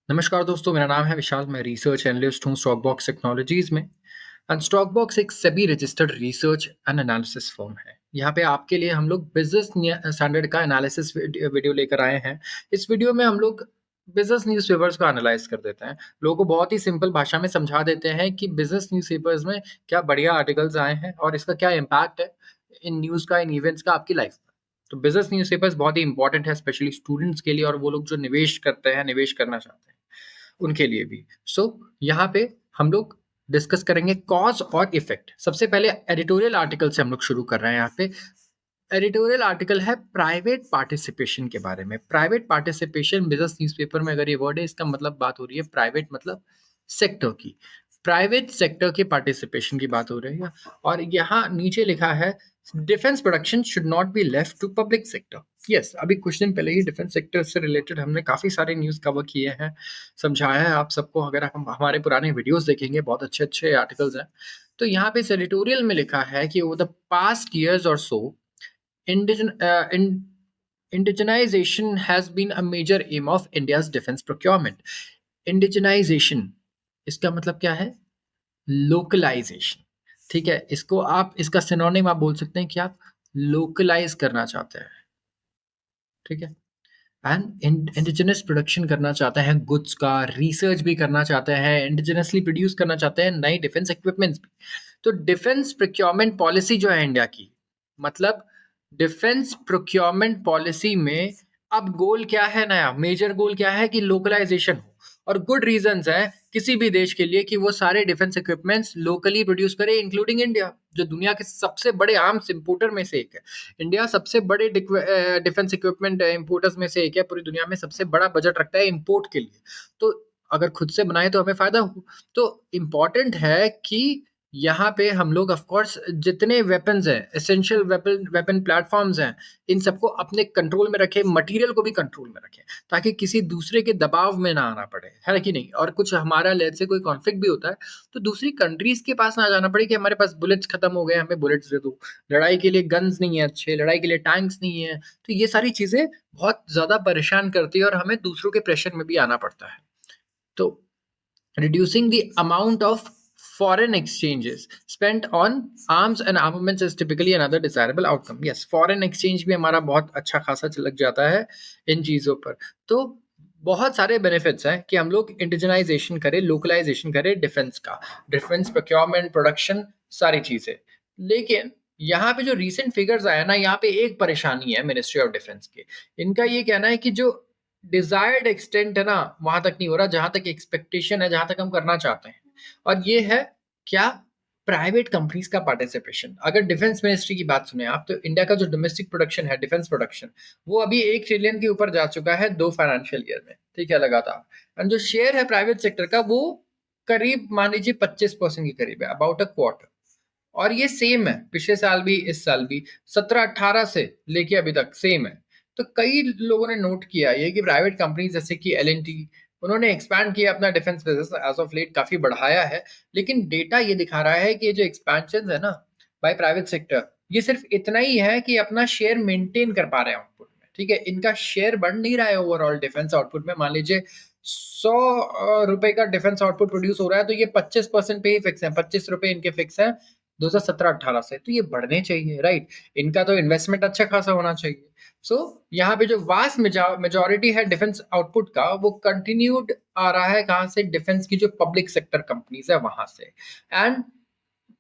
नमस्कार दोस्तों, मेरा नाम है विशाल। मैं रिसर्च एनालिस्ट हूँ स्टॉक बॉक्स टेक्नोलॉजीज में। एंड स्टॉक बॉक्स एक SEBI registered research and analysis firm है। यहाँ पे आपके लिए हम लोग बिजनेस स्टैंडर्ड का एनालिसिस वीडियो लेकर आए हैं। इस वीडियो में हम लोग बिजनेस न्यूज़पेपर्स को एनालाइज कर देते हैं। लोगों को बहुत ही सिंपल भाषा में समझा देते हैं कि बिजनेस न्यूज़पेपर्स में क्या बढ़िया आर्टिकल्स आए हैं और इसका क्या इम्पैक्ट है इन न्यूज़ का, इन इवेंट्स का आपकी लाइफ में। तो बिजनेस न्यूज़पेपर्स बहुत ही इंपॉर्टेंट है, स्पेशली स्टूडेंट्स के लिए और वो लोग जो निवेश करते हैं, निवेश करना चाहते हैं उनके लिए भी। यहाँ पे हम लोग डिस्कस करेंगे कॉज और इफेक्ट। सबसे पहले एडिटोरियल आर्टिकल से हम लोग शुरू कर रहे हैं। यहाँ पे एडिटोरियल आर्टिकल है प्राइवेट पार्टिसिपेशन के बारे में। प्राइवेट पार्टिसिपेशन बिजनेस न्यूज़पेपर में अगर ये वर्ड है, इसका मतलब बात हो रही है प्राइवेट मतलब सेक्टर की, प्राइवेट सेक्टर के पार्टिसिपेशन की बात हो रही है। और यहाँ नीचे लिखा है defence production should not be left to public sector. Yes, अभी कुछ दिन पहले ही डिफेंस सेक्टर से रिलेटेड हमने काफ़ी सारे न्यूज़ कवर किए हैं, समझाया है आप सबको। अगर आप हमारे पुराने वीडियोस देखेंगे, बहुत अच्छे अच्छे आर्टिकल्स हैं। तो यहाँ पे इस एडिटोरियल में लिखा है कि ओवर द पास्ट ईयर्स और सो indigenization has been a major aim of India's defense procurement. Indigenization इसका मतलब क्या है? लोकलाइजेशन। ठीक है, इसको आप, इसका सिनोनिम आप बोल सकते हैं कि आप लोकलाइज करना चाहते हैं। ठीक है, एंड इंडिजिनस प्रोडक्शन करना चाहते हैं गुड्स का, रिसर्च भी करना चाहते हैं, इंडिजिनसली प्रोड्यूस करना चाहते हैं नई डिफेंस इक्विपमेंट्स भी। तो डिफेंस प्रोक्योरमेंट पॉलिसी जो है इंडिया की, मतलब डिफेंस प्रोक्योरमेंट पॉलिसी में अब गोल क्या है, नया मेजर गोल क्या है कि लोकलाइजेशन हो। और गुड रीजंस है किसी भी देश के लिए कि वो सारे डिफेंस इक्विपमेंट्स लोकली प्रोड्यूस करे, इंक्लूडिंग इंडिया जो दुनिया के सबसे बड़े आर्म्स इंपोर्टर में से एक है। इंडिया सबसे बड़े डिफेंस इक्विपमेंट इंपोर्टर्स में से एक है, पूरी दुनिया में सबसे बड़ा बजट रखता है इंपोर्ट के लिए। तो अगर खुद से बनाए तो हमें फायदा हो। तो इम्पॉर्टेंट है कि यहाँ पे हम लोग ऑफ कोर्स जितने वेपन्स हैं, एसेंशियल वेपन प्लेटफॉर्म्स हैं, इन सबको अपने कंट्रोल में रखें, मटेरियल को भी कंट्रोल में रखें, ताकि किसी दूसरे के दबाव में ना आना पड़े, है कि नहीं। और कुछ हमारा लेट से कोई कॉन्फ्लिक्ट भी होता है तो दूसरी कंट्रीज के पास ना जाना पड़े कि हमारे पास बुलेट्स खत्म हो गए, हमें बुलेट्स दे दो, लड़ाई के लिए गन्स नहीं है अच्छे, लड़ाई के लिए टैंक्स नहीं है। तो ये सारी चीजें बहुत ज्यादा परेशान करती है और हमें दूसरों के प्रेशर में भी आना पड़ता है। तो reducing the amount of foreign exchanges spent on arms and armaments is typically another desirable outcome. Yes, foreign exchange भी हमारा बहुत अच्छा खासा लग जाता है इन चीज़ों पर। तो बहुत सारे बेनिफिट्स हैं कि हम लोग इंडिजनाइजेशन करें, लोकलाइजेशन करें डिफेंस का, डिफेंस प्रोक्योरमेंट, प्रोडक्शन, सारी चीज़ें। लेकिन यहाँ पे जो रीसेंट फिगर्स आया ना, यहाँ पे एक परेशानी है मिनिस्ट्री ऑफ डिफेंस के। इनका ये कहना है कि जो डिजायर्ड एक्सटेंट है ना, वहां तक नहीं हो रहा जहां तक एक्सपेक्टेशन है, जहां तक हम करना चाहते हैं। और ये है क्या? प्राइवेट कंपनीज का पार्टिसिपेशन। अगर डिफेंस मिनिस्ट्री की बात सुने आप, तो इंडिया का जो डोमेस्टिक प्रोडक्शन है, डिफेंस प्रोडक्शन, वो अभी 1 ट्रिलियन के ऊपर जा चुका है 2 फाइनेंशियल ईयर में। ठीक है, लगातार। एंड जो शेयर है प्राइवेट सेक्टर का, वो करीब मान लीजिए 25% के करीब है, अबाउट अ क्वार्टर। और ये सेम है पिछले साल भी, इस साल भी, 17-18 से लेके अभी तक सेम है। तो कई लोगों ने नोट किया ये कि प्राइवेट कंपनी जैसे कि एल उन्होंने एक्सपैंड किया अपना defence business, as of late काफी बढ़ाया है। लेकिन डेटा ये दिखा रहा है कि ये जो एक्सपेंशन है ना बाय प्राइवेट सेक्टर, ये सिर्फ इतना ही है कि अपना शेयर मेंटेन कर पा रहे हैं आउटपुट में। ठीक है, इनका शेयर बढ़ नहीं रहा है ओवरऑल डिफेंस आउटपुट में। मान लीजिए 100 रुपए का डिफेंस आउटपुट प्रोड्यूस हो रहा है, तो ये 25% पे ही फिक्स है, 25 रुपए इनके फिक्स है 2017-18 से। तो ये बढ़ने चाहिए, राइट। इनका तो इन्वेस्टमेंट अच्छा खासा होना चाहिए। यहाँ पे जो वास्ट मेजोरिटी है डिफेंस आउटपुट का, वो कंटिन्यूड आ रहा है कहाँ से? डिफेंस की जो पब्लिक सेक्टर कंपनीज है वहां से। एंड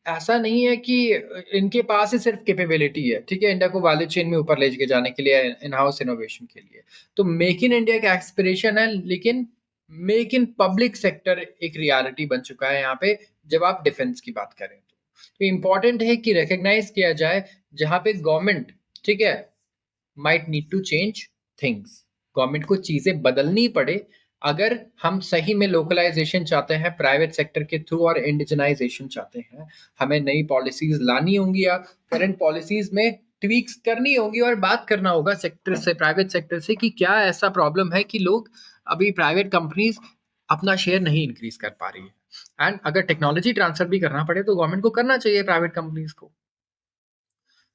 ऐसा नहीं है कि इनके पास ही सिर्फ कैपेबिलिटी है, ठीक है, इंडिया को वैल्यू चेन में ऊपर ले के जाने के लिए, इन हाउस इनोवेशन के लिए। तो मेक इन इंडिया का एस्पिरेशन है, लेकिन मेक इन पब्लिक सेक्टर एक रियलिटी बन चुका है यहाँ पे, जब आप डिफेंस की बात करें तो इम्पॉर्टेंट है कि रिकग्नाइज किया जाए जहां पे गवर्नमेंट, ठीक है, might need to change things, government को चीजें बदलनी पड़े अगर हम सही में लोकलाइजेशन चाहते हैं प्राइवेट सेक्टर के थ्रू और इंडिजनाइजेशन चाहते हैं। हमें नई पॉलिसीज लानी होंगी या करंट पॉलिसीज में ट्वीक्स करनी होंगी और बात करना होगा सेक्टर से, प्राइवेट सेक्टर से, कि क्या ऐसा प्रॉब्लम है कि लोग अभी प्राइवेट कंपनीज अपना शेयर नहीं इंक्रीज कर पा रही है। एंड अगर टेक्नोलॉजी ट्रांसफर भी करना पड़े तो गवर्नमेंट को करना चाहिए प्राइवेट कंपनीज को।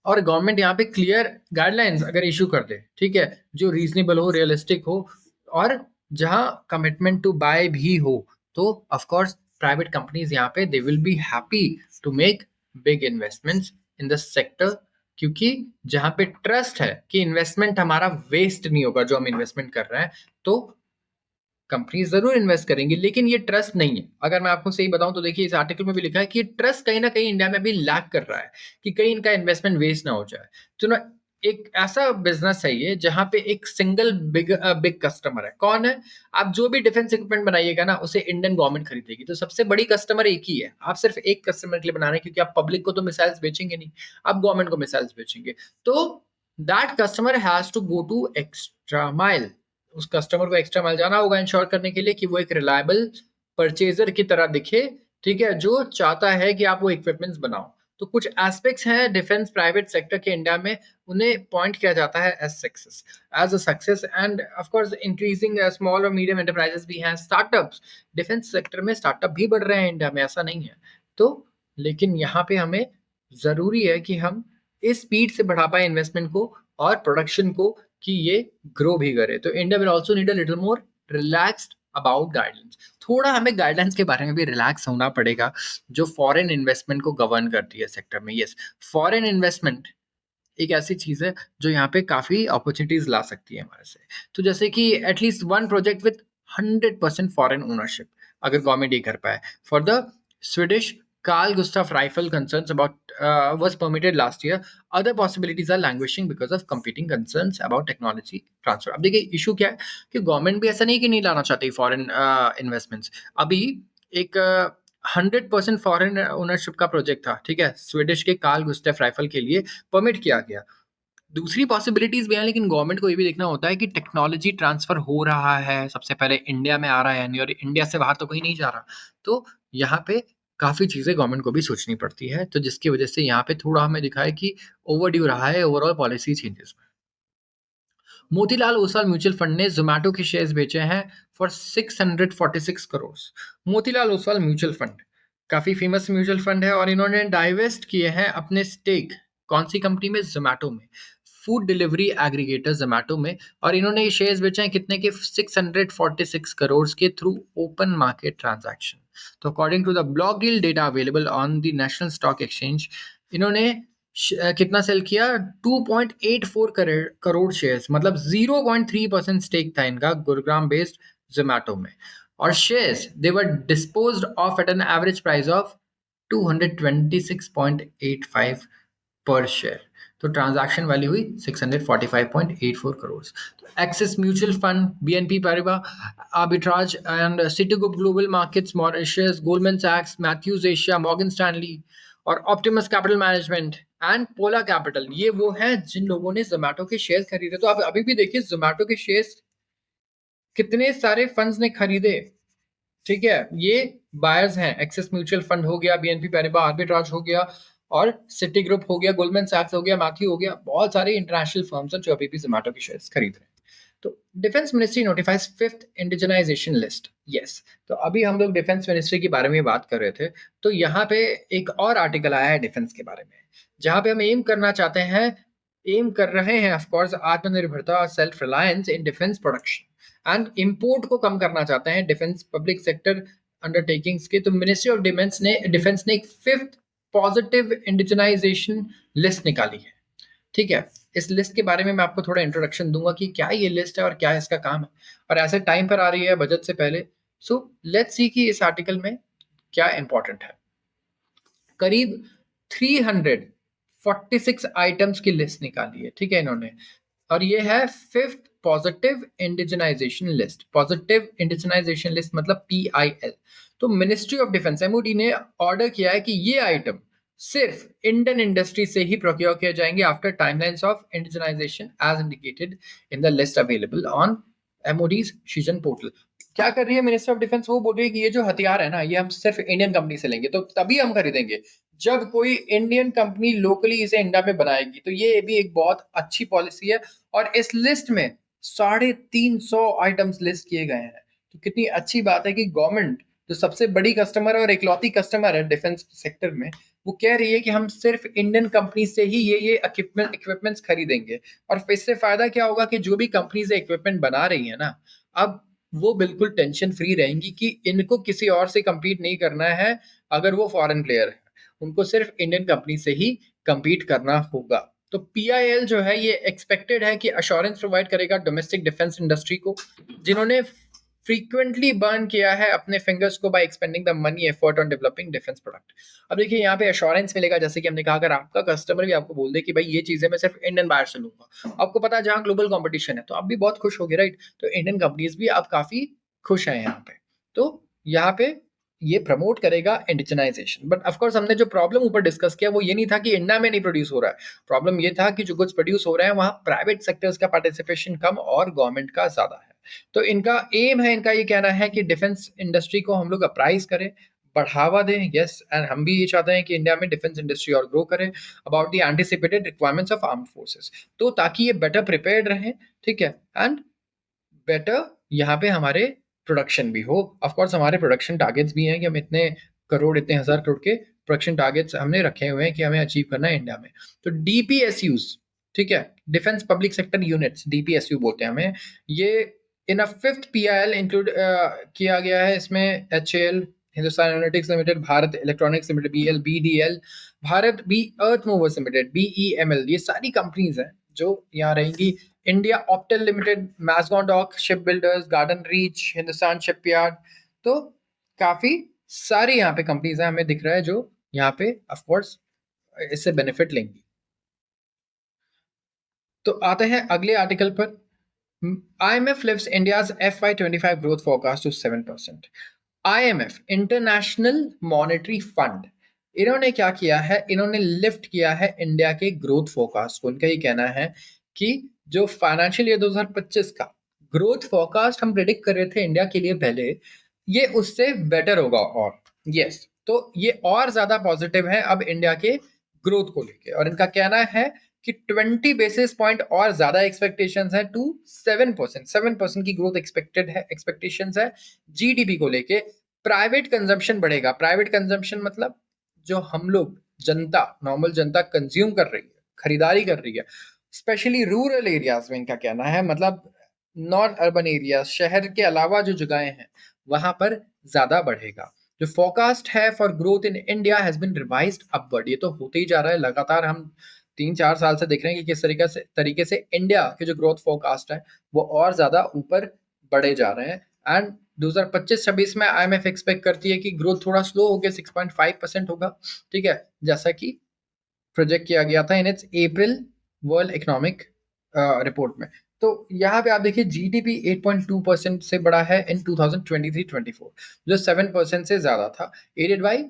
और गवर्नमेंट यहाँ पे क्लियर गाइडलाइंस अगर इशू कर दे, ठीक है, जो रीजनेबल हो, रियलिस्टिक हो, और जहाँ कमिटमेंट टू बाय भी हो, तो ऑफ कोर्स प्राइवेट कंपनीज यहाँ पे they will be happy to make big investments in the sector, क्योंकि जहाँ पे ट्रस्ट है कि इन्वेस्टमेंट हमारा वेस्ट नहीं होगा जो हम इन्वेस्टमेंट कर रहे हैं, तो कंपनी जरूर इन्वेस्ट करेंगी। लेकिन ये ट्रस्ट नहीं है। अगर मैं आपको सही बताऊं तो देखिए, इस आर्टिकल में भी लिखा है कि ये ट्रस्ट कहीं ना कहीं इंडिया में भी लैक कर रहा है, कि कहीं इनका इन्वेस्टमेंट वेस्ट ना हो जाए। तो ना, एक ऐसा बिजनेस है ये जहां पे एक सिंगल बिग बिग कस्टमर है। कौन है? आप जो भी डिफेंस इक्विपमेंट बनाइएगा ना, उसे इंडियन गवर्नमेंट खरीदेगी। तो सबसे बड़ी कस्टमर एक ही है। आप सिर्फ एक कस्टमर के लिए बना रहे हैं, क्योंकि आप पब्लिक को तो मिसाइल्स बेचेंगे नहीं, आप गवर्नमेंट को मिसाइल्स बेचेंगे। तो that customer has to go to extra mile. उस कस्टमर को एक्स्ट्रा माइल जाना होगा इंश्योर करने के लिए कि वो एक रिलायबल परचेजर की तरह दिखे, ठीक है, जो चाहता है कि आप वो इक्विपमेंट्स बनाओ। तो कुछ एस्पेक्ट्स हैं डिफेंस प्राइवेट सेक्टर के इंडिया में, उन्हें पॉइंट किया जाता है as a success. And of course increasing small और मीडियम एंटरप्राइजेस भी हैं, स्टार्टअप्स। डिफेंस सेक्टर में स्टार्टअप भी बढ़ रहे हैं इंडिया में, ऐसा नहीं है। तो लेकिन यहाँ पे हमें जरूरी है कि हम इस स्पीड से बढ़ा पाए इन्वेस्टमेंट को और प्रोडक्शन को, कि ये ग्रो भी करे। तो India will also need a little more relaxed about guidance. थोड़ा हमें गाइडेंस के बारे में भी रिलैक्स होना पड़ेगा, जो फॉरेन इन्वेस्टमेंट को गवर्न करती है सेक्टर में। यस, फॉरेन इन्वेस्टमेंट एक ऐसी चीज है जो यहाँ पे काफी अपॉर्चुनिटीज ला सकती है हमारे से। तो जैसे कि at least one project with 100% foreign ownership, अगर गवर्नमेंट ये कर पाए। For the Swedish Carl Gustav rifle concerns about was permitted last year. Other possibilities are languishing because of competing concerns about technology transfer. अब देखिए इशू क्या है, कि government भी ऐसा नहीं कि नहीं लाना चाहती फॉरेन इन्वेस्टमेंट्स। अभी एक 100% फॉरेन ओनरशिप का प्रोजेक्ट था, ठीक है, स्वीडिश के कार्ल गुस्टेफ राइफल के लिए परमिट किया गया। दूसरी पॉसिबिलिटीज भी हैं, लेकिन गवर्नमेंट को ये भी देखना होता है कि टेक्नोलॉजी ट्रांसफर हो रहा है, सबसे पहले इंडिया में आ रहा है नहीं, और इंडिया से बाहर तो कहीं नहीं जा रहा। तो यहाँ पे काफ़ी चीज़ें गवर्नमेंट को भी सोचनी पड़ती है, तो जिसकी वजह से यहाँ पे थोड़ा हमें दिखा है कि ओवरड्यू रहा है ओवरऑल पॉलिसी चेंजेस में। मोतीलाल ओसवाल म्यूचुअल फंड ने जोमैटो के शेयर्स बेचे हैं for 646 crore. Motilal Oswal mutual fund काफी फेमस म्यूचुअल फंड है, और इन्होंने डाइवेस्ट किए हैं अपने स्टेक कौन सी कंपनी में? जोमैटो में, फूड डिलीवरी एग्रीगेटर जोमैटो में। और इन्होंने ये शेयर्स बेचे हैं कितने के? 646 करोड़ के थ्रू ओपन मार्केट ट्रांजैक्शन। तो according to the block deal data available on the national stock exchange, इन्होंने कितना सेल किया? 2.84 करोड़ शेयर्स, मतलब 0.3% स्टेक था इनका गुरुग्राम बेस्ड जोमैटो में। और shares they were disposed of at an average price of 226.85 per share. तो ट्रांजैक्शन वैल्यू हुई 645.84 करोड़। तो Axis mutual fund, BNP Paribas arbitrage and Citi global markets Mauritius, Goldman सैक्स, मैथ्यूज एशिया, मॉर्गन स्टैनली और Optimus capital management and Polar capital, ये वो है जिन लोगों ने जोमैटो के शेयर खरीदे। तो आप अभी भी देखिए जोमैटो के शेयर्स कितने सारे फंड्स ने खरीदे, ठीक है। ये बायर्स हैं, एक्सिस म्यूचुअल फंड हो गया, बीएनपी पैरिबा आर्बिट्राज हो गया, और सिटी ग्रुप हो गया, गोल्डमैन सैक्स हो गया, मैथ्यू हो गया। बहुत सारे इंटरनेशनल फर्म्स हैं जो अभी भी जोमैटो के शेयर्स खरीद रहे हैं। तो defence ministry notifies fifth indigenisation list. Yes, तो अभी हम लोग डिफेंस मिनिस्ट्री के बारे में बात कर रहे थे, तो यहाँ पे एक और आर्टिकल आया है डिफेंस के बारे में, जहाँ पे हम एम कर रहे हैं ऑफ कोर्स आत्मनिर्भरता और self reliance in defence production and import को कम करना चाहते हैं डिफेंस पब्लिक सेक्टर अंडरटेकिंग्स के। तो मिनिस्ट्री ऑफ डिफेंस ने एक फिफ्थ पॉजिटिव इंडिजनाइजेशन लिस्ट निकाली है, ठीक है। इस लिस्ट के बारे में मैं आपको थोड़ा इंट्रोडक्शन दूंगा कि क्या ये लिस्ट है और क्या इसका काम है, और ऐसे टाइम पर आ रही है बजट से पहले। सो लेट्स सी कि इस आर्टिकल में क्या इंपॉर्टेंट है। करीब 346 आइटम्स की लिस्ट निकाली है, ठीक है इन्होंने, और ये है fifth positive indigenisation list. Positive indigenisation list मतलब PIL। तो मिनिस्ट्री ऑफ डिफेंस MOD ने ऑर्डर किया है कि ये आइटम सिर्फ इंडियन इंडस्ट्री से ही प्रोक्योर किए जाएंगे after timelines of indigenisation as indicated in the list available on MOD's Srijan portal. क्या कर रही है मिनिस्टर ऑफ डिफेंस? वो बोल रही है कि ये जो हथियार है ना, ये हम सिर्फ इंडियन कंपनी से लेंगे, तो तभी हम खरीदेंगे जब कोई इंडियन कंपनी लोकली इसे इंडिया में बनाएगी। तो ये भी एक बहुत अच्छी पॉलिसी है, और इस लिस्ट में 350 आइटम्स लिस्ट किए गए हैं। तो कितनी अच्छी बात है कि गवर्नमेंट जो सबसे बड़ी कस्टमर है और इकलौती कस्टमर है डिफेंस सेक्टर में, वो कह रही है कि हम सिर्फ इंडियन कंपनी से ही ये इक्विपमेंट्स खरीदेंगे। और इससे फायदा क्या होगा कि जो भी कंपनीज इक्विपमेंट बना रही है ना, अब वो बिल्कुल टेंशन फ्री रहेंगी कि इनको किसी और से compete नहीं करना है अगर वो फॉरेन प्लेयर है, उनको सिर्फ इंडियन कंपनी से ही compete करना होगा। तो पीआईएल जो है ये एक्सपेक्टेड है कि अश्योरेंस प्रोवाइड करेगा डोमेस्टिक डिफेंस इंडस्ट्री को, जिन्होंने फ्रीक्वेंटली बर्न किया है अपने फिंगर्स को by expending the money effort on developing defence product. अब देखिए यहाँ पे अश्योरेंस मिलेगा, जैसे कि हमने कहा अगर आपका कस्टमर भी आपको बोल दे कि भाई ये चीजें मैं सिर्फ इंडियन बायर से लूंगा, आपको पता है जहाँ ग्लोबल कंपटीशन है, तो आप भी बहुत खुश होगे, राइट? तो इंडियन कंपनीज भी आप काफी खुश हैं यहाँ पे। तो यहाँ पे ये प्रमोट करेगा इंडिजनाइजेशन। बट ऑफकोर्स हमने जो प्रॉब्लम ऊपर डिस्कस किया वो ये नहीं था कि इंडिया में नहीं प्रोड्यूस हो रहा है, प्रॉब्लम ये था कि जो गुड्स प्रोड्यूस हो रहे हैं वहाँ प्राइवेट सेक्टर्स का पार्टिसिपेशन कम और गवर्नमेंट का ज्यादा है। तो इनका एम है, इनका ये कहना है कि डिफेंस इंडस्ट्री को हम लोग अप्राइज करें, बढ़ावा दें। यस, एंड हम भी ये चाहते हैं कि इंडिया में डिफेंस इंडस्ट्री और ग्रो करे about the anticipated requirements of arm forces, तो ताकि ये बेटर प्रिपेयर्ड रहें, ठीक है, एंड बेटर यहाँ पे हमारे प्रोडक्शन भी हो। ऑफ कोर्स हमारे प्रोडक्शन टारगेट्स भी हैं कि हम इतने करोड़, इतने हजार करोड़ के प्रोडक्शन टारगेट्स हमने रखे हुए हैं कि हमें अचीव करना है इंडिया में। तो डीपीएसयूज, ठीक है, defence public sector units, DPSU बोलते हैं हमें, ये in a fifth PIL include किया गया है। इसमें HAL, Hindustan aeronautics limited, Bharat electronics limited BL, BDL, Bharat B Earth movers limited BEML, ये सारी कंपनीज हैं जो यहाँ रहेंगी। India Optel limited, Mazagon dock ship builders, Garden Reach, Hindustan shipyard, तो काफी सारी यहाँ पे कंपनीज हैं हमें दिख रहा है जो यहाँ पे ऑफ कोर्स इससे बेनिफिट लेंगी। तो आते हैं अगले आर्टिकल पर। IMF lifts India's FY25 growth forecast to 7%. IMF, international monetary fund, इन्होंने क्या किया है, इन्होंने लिफ्ट किया है इंडिया के ग्रोथ फोरकास्ट को। इनका ये कहना है कि जो फाइनेंशियल ईयर 2025 का ग्रोथ फोरकास्ट हम प्रेडिक्ट कर रहे थे इंडिया के लिए पहले, ये उससे बेटर होगा। और यस, तो ये और ज्यादा पॉजिटिव है अब इंडिया के ग्रोथ को लेके, और इनका कहना है कि 20 बेसिस पॉइंट और ज्यादा एक्सपेक्टेशंस है टू 7%, 7% की ग्रोथ एक्सपेक्टेड है, एक्सपेक्टेशंस है जीडीपी को लेके। प्राइवेट कंजम्पशन बढ़ेगा, प्राइवेट कंजम्पशन मतलब जो हम लोग जनता, नॉर्मल जनता कंज्यूम कर रही है, खरीदारी कर रही है, स्पेशली रूरल एरियाज में, इनका कहना है मतलब नॉन अर्बन एरिया, शहर के अलावा जो जगहें हैं वहां पर ज्यादा बढ़ेगा। जो फोरकास्ट है for growth in India has been revised upward, ये तो होते ही जा रहा है लगातार, हम 3-4 साल से देख रहे हैं कि किस तरीके से इंडिया के जो ग्रोथ फोरकास्ट है वो और ज्यादा ऊपर बढ़े जा रहे हैं। एंड 2025-26 में आईएमएफ एक्सपेक्ट करती है कि ग्रोथ थोड़ा स्लो हो गया, 6.5% होगा, ठीक है, जैसा कि प्रोजेक्ट किया गया था in its April world economic report में। तो यहाँ पे आप देखिए जीडीपी 8.2% से बढ़ा है इन 2023-24, जो 7% से ज्यादा था, added by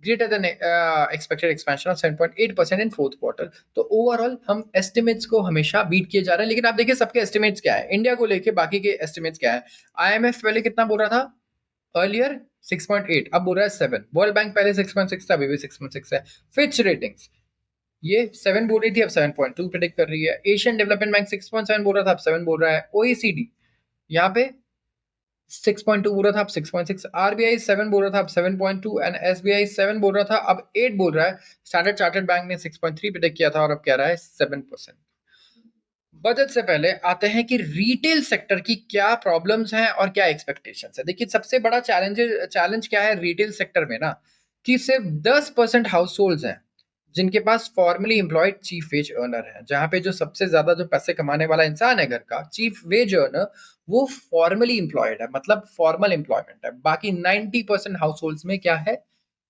greater than expected expansion of 7.8% in fourth quarter। तो ओवरऑल हम एस्टिमेट्स को हमेशा बीट किए जा रहे हैं, लेकिन आप देखिए सबके एस्टिमेट्स क्या है, इंडिया को लेके बाकी के एस्टिमेट्स क्या है। आईएमएफ पहले कितना बोल रहा था, अर्लियर 6.8, अब बोल रहा है 7। वर्ल्ड बैंक पहले 6.6 था, अभी भी 6.6 है। फिच रेटिंग्स ये 7 बोल रही थी, अब 7.2 प्रेडिक्ट कर रही है। एशियन डेवलपमेंट बैंक 6.7 बोल रहा था, अब 7 बोल रहा है। ओईसीडी यहाँ पे 6.2 बोल रहा था, अब 6.6। आरबीआई 7 बोल रहा था, अब 7.2, एंड एसबीआई 7 बोल रहा था, अब 8 बोल रहा है। स्टैंडर्ड चार्टर्ड बैंक ने 6.3 प्रेडिक्ट किया था और अब कह रहा है 7%। बजट से पहले आते हैं कि रिटेल सेक्टर की क्या प्रॉब्लम्स हैं और क्या एक्सपेक्टेशंस है। देखिए सबसे बड़ा चैलेंज क्या है रिटेल सेक्टर में ना, कि सिर्फ 10% हाउस होल्ड हैं जिनके पास formally employed chief wage earner है। जहां पे जो सबसे ज्यादा जो पैसे कमाने वाला इंसान है घर का, चीफ वेज अर्नर, वो फॉर्मली एम्प्लॉयड है, मतलब फॉर्मल एम्प्लॉयमेंट है। बाकी 90% हाउस होल्ड में क्या है,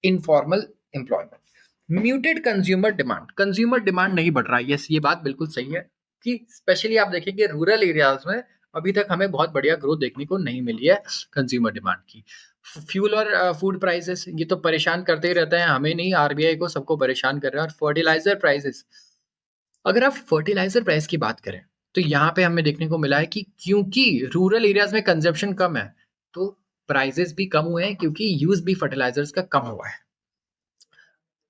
informal employment. Muted consumer demand नहीं बढ़ रहा है, यस ये बात बिल्कुल सही है कि स्पेशली आप देखेंगे रूरल एरियाज में अभी तक हमें बहुत बढ़िया ग्रोथ देखने को नहीं मिली है कंज्यूमर डिमांड की। फ्यूल और फूड प्राइसेस ये तो परेशान करते ही रहते हैं, हमें नहीं, आरबीआई को, सबको परेशान कर रहे हैं। और फर्टिलाइजर प्राइसेस, अगर आप फर्टिलाइजर प्राइस की बात करें तो यहाँ पे हमें देखने को मिला है कि क्योंकि रूरल एरियाज में कंजप्शन कम है तो प्राइसेस भी कम हुए हैं, क्योंकि यूज भी फर्टिलाइजर्स का कम हुआ है।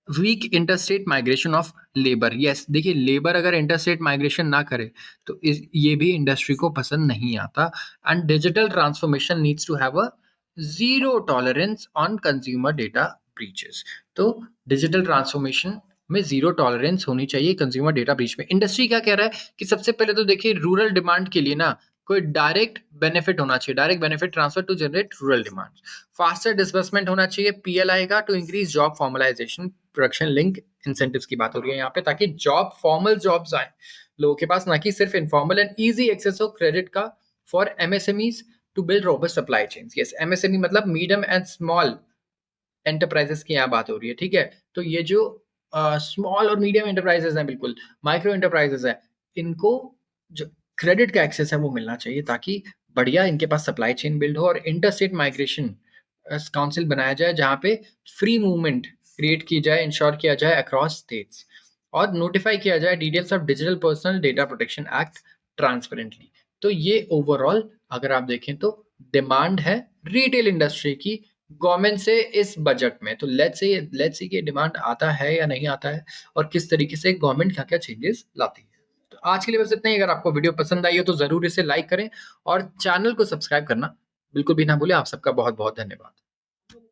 Weak interstate migration of labour, yes देखिए लेबर अगर इंटरस्टेट माइग्रेशन ना करे तो ये भी इंडस्ट्री को पसंद नहीं आता। And digital transformation needs to have a zero tolerance on consumer data breaches. तो डिजिटल ट्रांसफॉर्मेशन में जीरो टॉलरेंस होनी चाहिए कंज्यूमर डेटा ब्रीच में। इंडस्ट्री क्या कह रहा है कि सबसे पहले तो देखिए रूरल डिमांड के लिए ना कोई डायरेक्ट बेनिफिट होना चाहिए, direct benefit transfer to generate rural demand. Faster disbursement होना चाहिए, पीएलआई का, to increase job formalisation, production linked incentives की बात हो रही है यहाँ पे, ताकि जॉब फॉर्मल जॉब्स आए लोगों के पास, ना कि सिर्फ इनफॉर्मल, एंड इजी एक्सेस हो क्रेडिट का for MSMEs to build robust supply chains. Yes, MSME मतलब मीडियम एंड स्मॉल एंटरप्राइजेस की यहाँ बात हो रही है, ठीक है। तो ये जो स्मॉल और मीडियम एंटरप्राइजेस हैं, बिल्कुल माइक्रो एंटरप्राइजेस हैं, इनको जो क्रेडिट का एक्सेस है वो मिलना चाहिए, ताकि बढ़िया इनके पास सप्लाई चेन बिल्ड हो, और इंटर स्टेट माइग्रेशन काउंसिल बनाया जाए जहाँ पे फ्री मूवमेंट क्रिएट की जाए, इंश्योर किया जाए अक्रॉस स्टेट्स, और नोटिफाई किया जाए details of digital personal data protection act transparently. तो ये ओवरऑल अगर आप देखें तो डिमांड है रिटेल इंडस्ट्री की गवर्नमेंट से इस बजट में। तो लेट्स सी कि डिमांड आता है या नहीं आता है, और किस तरीके से गवर्नमेंट क्या क्या चेंजेस लाती है। तो आज के लिए बस इतना ही। अगर आपको वीडियो पसंद आई हो तो जरूर इसे लाइक करें, और चैनल को सब्सक्राइब करना बिल्कुल भी ना भूलें। आप सबका बहुत बहुत धन्यवाद।